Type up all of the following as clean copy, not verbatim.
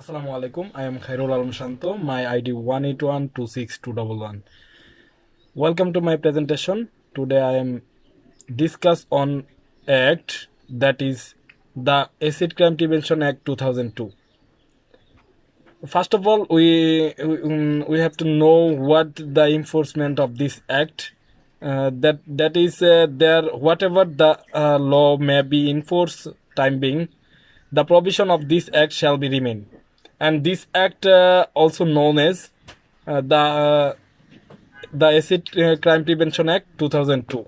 Assalamu alaikum. I am Khairul Alam Shanto. My ID 181262111. Welcome to my presentation. Today I am discuss on Act, that is the Acid Crime Prevention Act 2002. First of all, we have to know what the enforcement of this act. That is there whatever the law may be enforced time being, the provision of this act shall be remain, and this act also known as the Acid Crime Prevention Act 2002.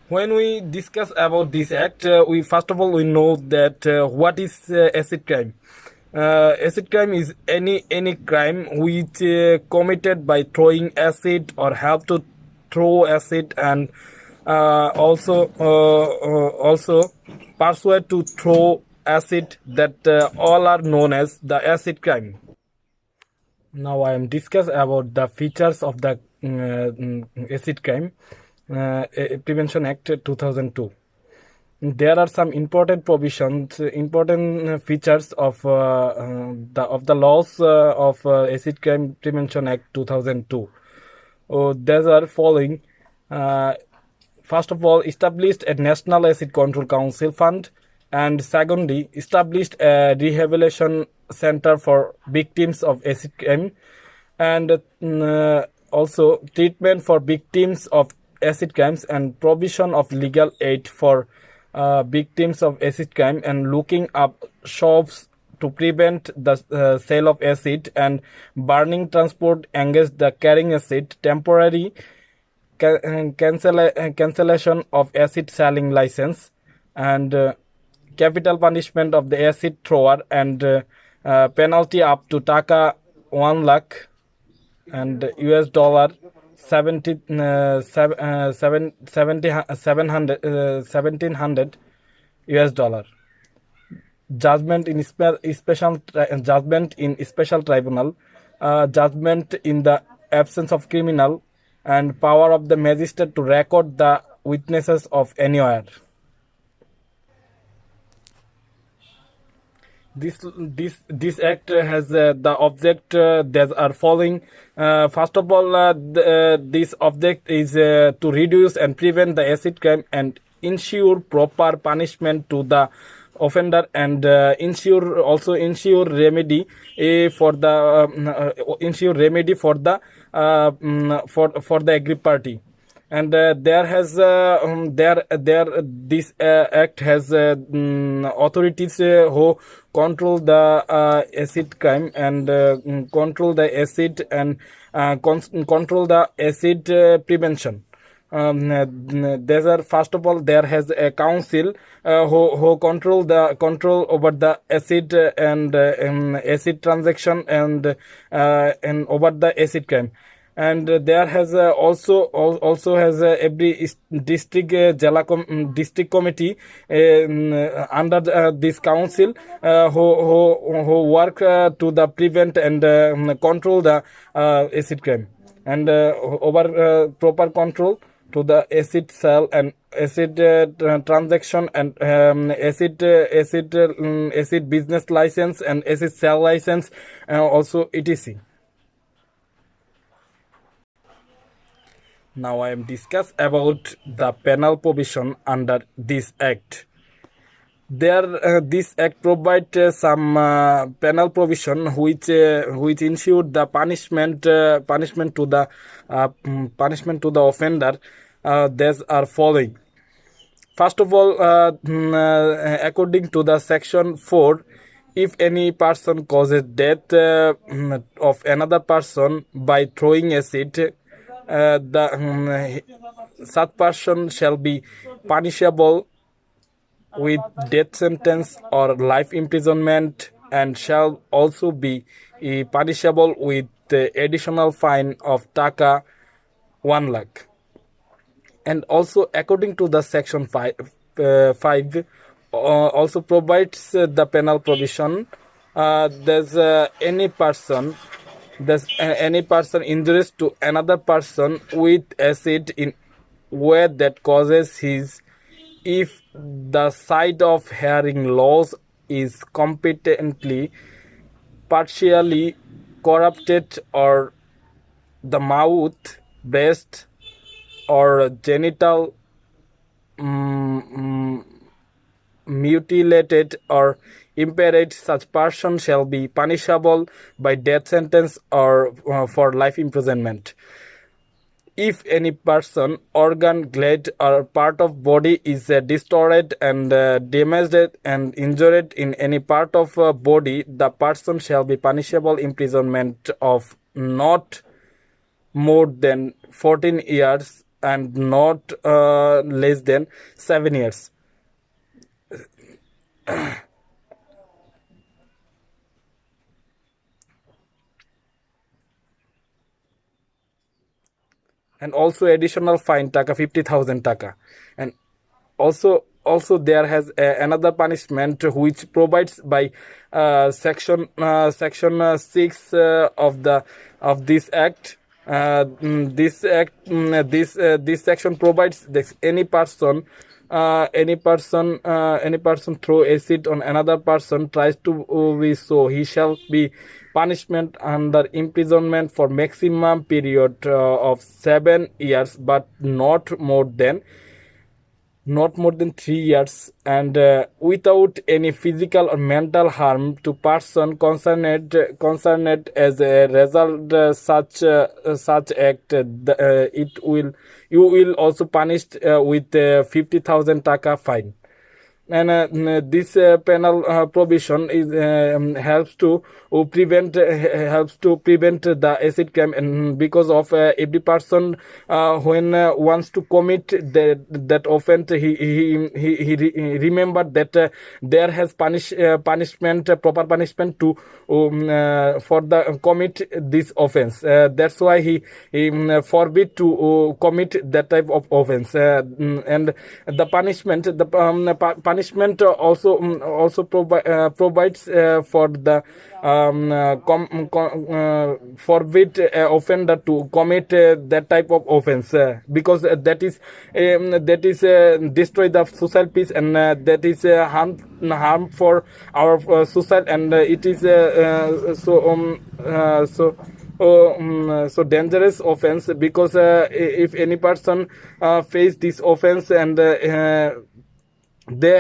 When we discuss about this act, we first of all we know that what is acid crime. Acid crime is any crime which committed by throwing acid or help to throw acid, and also persuade to throw acid, that all are known as the acid crime. Now I am discuss about the features of the acid crime Prevention Act 2002. There are some important provisions, important features of the laws of Acid Crime Prevention Act 2002. These are following. First of all, established a National Acid Control Council Fund, and secondly, established a rehabilitation center for victims of acid crime, and also treatment for victims of acid crimes, and provision of legal aid for victims of acid crime, and looking up shops to prevent the sale of acid, and burning transport against the carrying acid, temporary cancellation of acid selling license, and capital punishment of the acid thrower, and penalty up to taka 1 lakh and US dollar 1700 US dollar. Judgment in special tribunal, judgment in the absence of criminal, and power of the magistrate to record the witnesses of anywhere. This act has the object that are following. First of all, this object is to reduce and prevent the acid crime, and ensure proper punishment to the offender, and ensure remedy for the for the aggrieved party. And this act has authorities who control the acid crime, and control the acid, and control the acid prevention. There are, first of all, there has a council who control over the acid and acid transaction, and over the acid crime. And there has also has every district district committee under this council who work to the prevent and control the acid crime, and over proper control to the acid sale and acid transaction, and acid business license, and acid sale license, also etc. Now I am discuss about the penal provision under this act. This act provide some penal provision which ensure the punishment to the offender. These are following. First of all, according to the section 4, if any person causes death of another person by throwing acid, such person shall be punishable with death sentence or life imprisonment, and shall also be punishable with the additional fine of taka 1 lakh. And also, according to the section 5 also provides the penal provision. There's any person injures to another person with acid in way that causes his, if the sight of hearing loss is competently partially corrupted, or the mouth, breast, or genital mutilated or impaired, such person shall be punishable by death sentence or for life imprisonment. If any person, organ, gland, or part of body is destroyed and damaged and injured in any part of body, the person shall be punishable imprisonment of not more than 14 years and not less than 7 years. And also additional fine taka 50,000 taka. And also there has another punishment which provides by section 6 of this act. This section provides this: any person throw acid on another person, tries to be so, he shall be punishment under imprisonment for maximum period of 7 years, but not more than 3 years, and without any physical or mental harm to person concerned as a result such act, you will also punished with 50,000 taka fine. And this penal provision is helps to prevent the acid crime, and because of every person when wants to commit that offense, he remembered that there has proper punishment to for the commit this offense. That's why he forbid to commit that type of offense. And the punishment also provides for the forbid offender to commit that type of offense, because that is destroy the social peace, and that is harm for our society, and it is so dangerous offense, because if any person face this offense, and they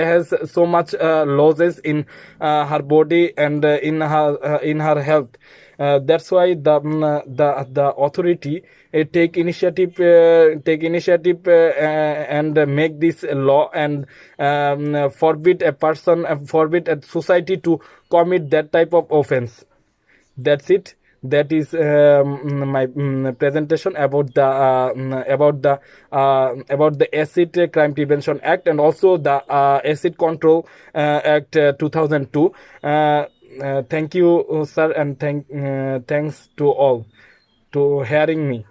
has so much losses in her body and in her health. That's why the authority take initiative and make this law, and forbid a society to commit that type of offense. That's it. That is my presentation about the Acid Crime Prevention Act, and also the Acid Control Act 2002. Thank you, sir, and thanks to all to hearing me.